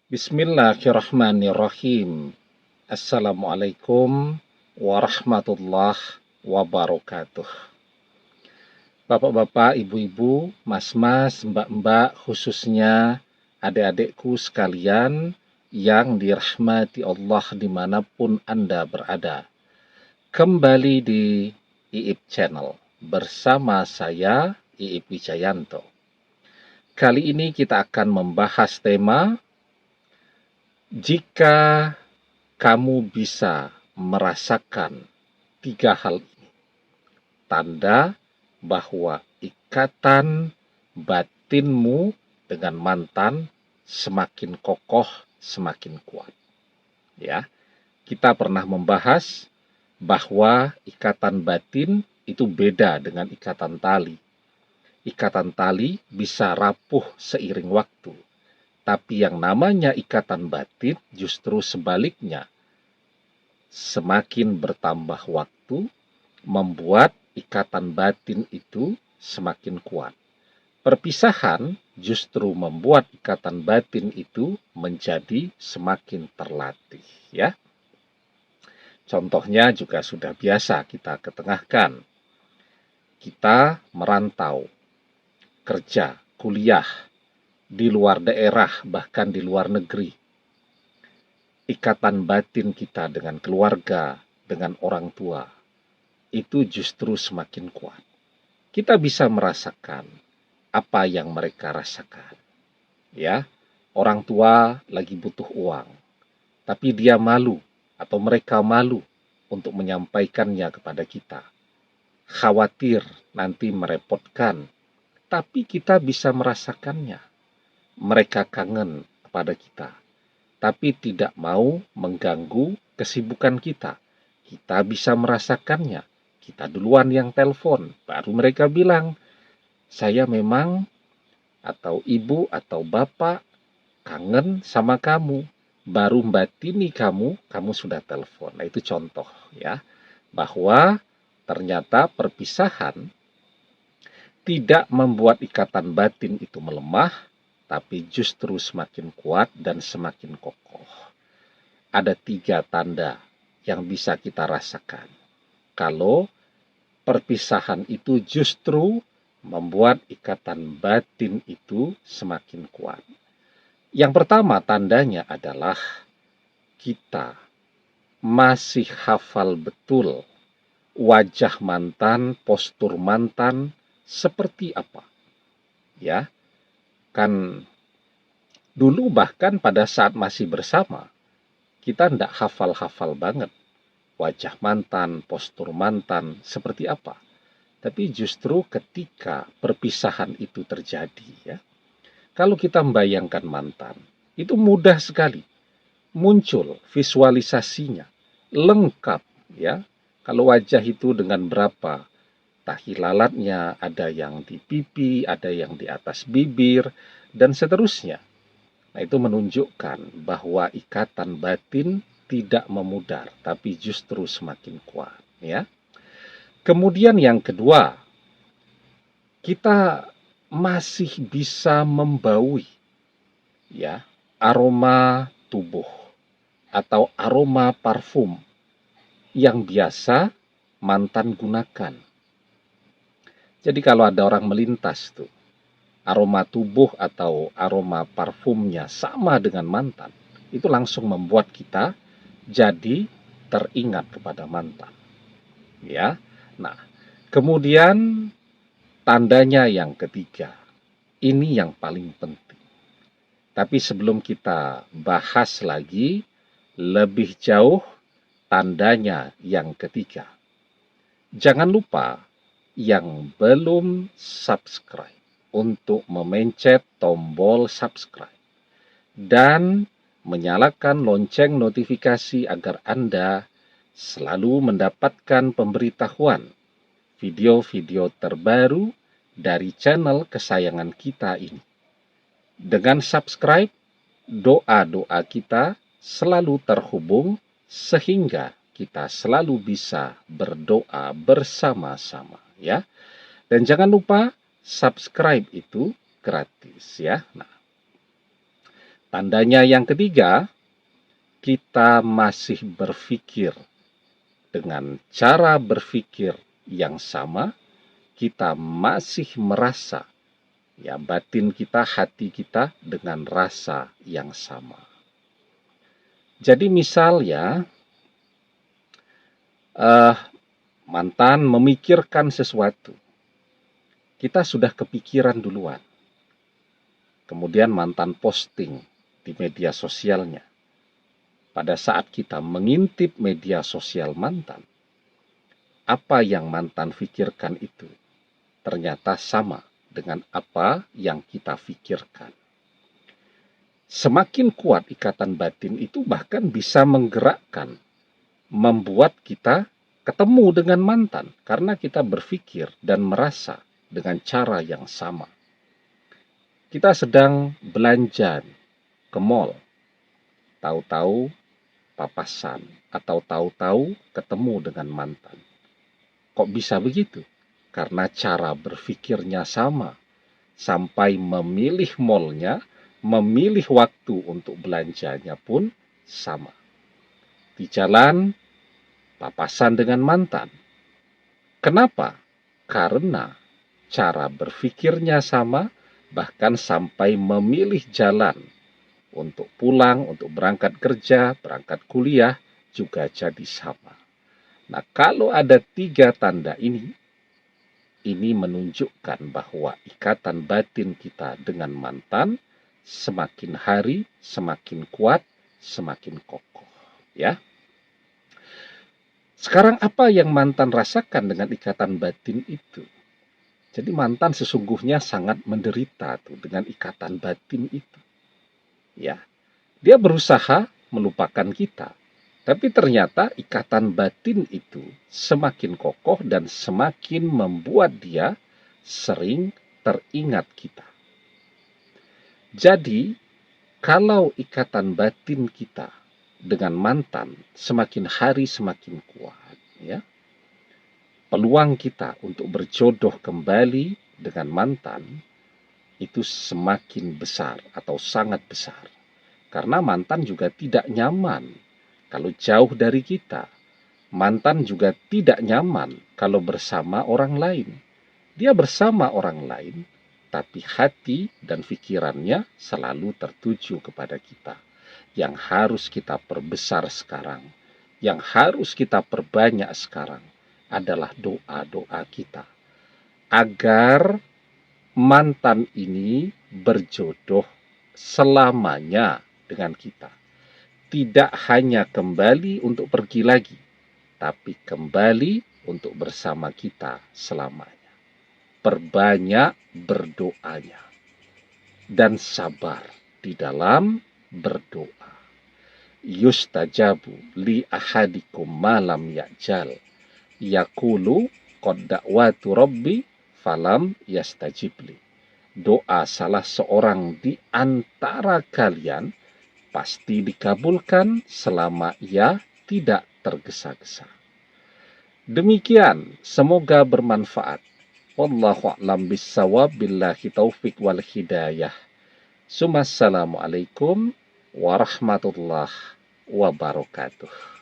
Bismillahirrahmanirrahim. Assalamualaikum warahmatullahi wabarakatuh. Bapak-bapak, ibu-ibu, mas-mas, mbak-mbak, khususnya adik-adikku sekalian yang dirahmati Allah dimanapun Anda berada. Kembali di IIP Channel bersama saya, IIP Wijayanto. Kali ini kita akan membahas tema jika kamu bisa merasakan 3 hal ini, tanda bahwa ikatan batinmu dengan mantan semakin kokoh, semakin kuat. Ya, kita pernah membahas bahwa ikatan batin itu beda dengan ikatan tali. Ikatan tali bisa rapuh seiring waktu. Tapi yang namanya ikatan batin justru sebaliknya. Semakin bertambah waktu, membuat ikatan batin itu semakin kuat. Perpisahan justru membuat ikatan batin itu menjadi semakin terlatih, ya. Contohnya juga sudah biasa kita ketengahkan. Kita merantau, kerja, kuliah, di luar daerah, bahkan di luar negeri. Ikatan batin kita dengan keluarga, dengan orang tua, itu justru semakin kuat. Kita bisa merasakan apa yang mereka rasakan. Ya, orang tua lagi butuh uang, tapi dia malu atau mereka malu untuk menyampaikannya kepada kita. Khawatir nanti merepotkan, tapi kita bisa merasakannya. Mereka kangen kepada kita, tapi tidak mau mengganggu kesibukan kita. Kita bisa merasakannya. Kita duluan yang telepon, baru mereka bilang, saya memang atau ibu atau bapak kangen sama kamu. Baru batini kamu sudah telepon. Nah, itu contoh ya, bahwa ternyata perpisahan tidak membuat ikatan batin itu melemah, tapi justru semakin kuat dan semakin kokoh. Ada 3 tanda yang bisa kita rasakan kalau perpisahan itu justru membuat ikatan batin itu semakin kuat. Yang pertama tandanya adalah kita masih hafal betul wajah mantan, postur mantan seperti apa. Ya, kan dulu bahkan pada saat masih bersama, kita tidak hafal-hafal banget wajah mantan, postur mantan, seperti apa. Tapi justru ketika perpisahan itu terjadi, ya, kalau kita membayangkan mantan, itu mudah sekali muncul visualisasinya, lengkap, ya. Kalau wajah itu dengan berapa tahi lalatnya, ada yang di pipi, ada yang di atas bibir, dan seterusnya. Nah, itu menunjukkan bahwa ikatan batin tidak memudar, tapi justru semakin kuat. Ya. Kemudian yang kedua, kita masih bisa membaui ya aroma tubuh atau aroma parfum yang biasa mantan gunakan. Jadi kalau ada orang melintas tuh, aroma tubuh atau aroma parfumnya sama dengan mantan, itu langsung membuat kita jadi teringat kepada mantan. Ya. Nah, kemudian tandanya yang ketiga. Ini yang paling penting. Tapi sebelum kita bahas lagi lebih jauh tandanya yang ketiga. Jangan lupa yang belum subscribe untuk memencet tombol subscribe dan menyalakan lonceng notifikasi agar Anda selalu mendapatkan pemberitahuan video-video terbaru dari channel kesayangan kita ini. Dengan subscribe, doa-doa kita selalu terhubung sehingga kita selalu bisa berdoa bersama-sama, ya. Dan jangan lupa subscribe itu gratis, ya. Nah, Tandanya yang ketiga, kita masih berpikir dengan cara berpikir yang sama, kita masih merasa, ya, batin kita, hati kita dengan rasa yang sama. Jadi misal ya, mantan memikirkan sesuatu, kita sudah kepikiran duluan. Kemudian mantan posting di media sosialnya. Pada saat kita mengintip media sosial mantan, apa yang mantan pikirkan itu ternyata sama dengan apa yang kita pikirkan. Semakin kuat ikatan batin itu bahkan bisa menggerakkan, membuat kita ketemu dengan mantan karena kita berpikir dan merasa dengan cara yang sama. Kita sedang belanja ke mall, tahu-tahu papasan atau tahu-tahu ketemu dengan mantan. Kok bisa begitu? Karena cara berpikirnya sama. Sampai memilih mallnya, memilih waktu untuk belanjanya pun sama. Di jalan, papasan dengan mantan. Kenapa? Karena cara berpikirnya sama, bahkan sampai memilih jalan untuk pulang, untuk berangkat kerja, berangkat kuliah, juga jadi sama. Nah, kalau ada 3 tanda ini menunjukkan bahwa ikatan batin kita dengan mantan semakin hari semakin kuat, semakin kokoh. Ya. Sekarang apa yang mantan rasakan dengan ikatan batin itu? Jadi mantan sesungguhnya sangat menderita tuh dengan ikatan batin itu. Ya, dia berusaha melupakan kita, tapi ternyata ikatan batin itu semakin kokoh dan semakin membuat dia sering teringat kita. Jadi, kalau ikatan batin kita dengan mantan semakin hari semakin kuat, ya, peluang kita untuk berjodoh kembali dengan mantan itu semakin besar atau sangat besar. Karena mantan juga tidak nyaman kalau jauh dari kita. Mantan juga tidak nyaman kalau bersama orang lain. Dia bersama orang lain, tapi hati dan pikirannya selalu tertuju kepada kita. Yang harus kita perbesar sekarang, yang harus kita perbanyak sekarang adalah doa-doa kita. Agar mantan ini berjodoh selamanya dengan kita. Tidak hanya kembali untuk pergi lagi, tapi kembali untuk bersama kita selamanya. Perbanyak berdoanya dan sabar di dalam berdoa. Yustajabu li ahadikum malam ya'jal yaqulu qad da'watu rabbi falam yastajibli. Doa salah seorang di antara kalian pasti dikabulkan selama ia tidak tergesa-gesa. Demikian, semoga bermanfaat. Wallahu a'lam bissawab, billahi taufik wal hidayah. Assalamualaikum warahmatullahi wabarakatuh.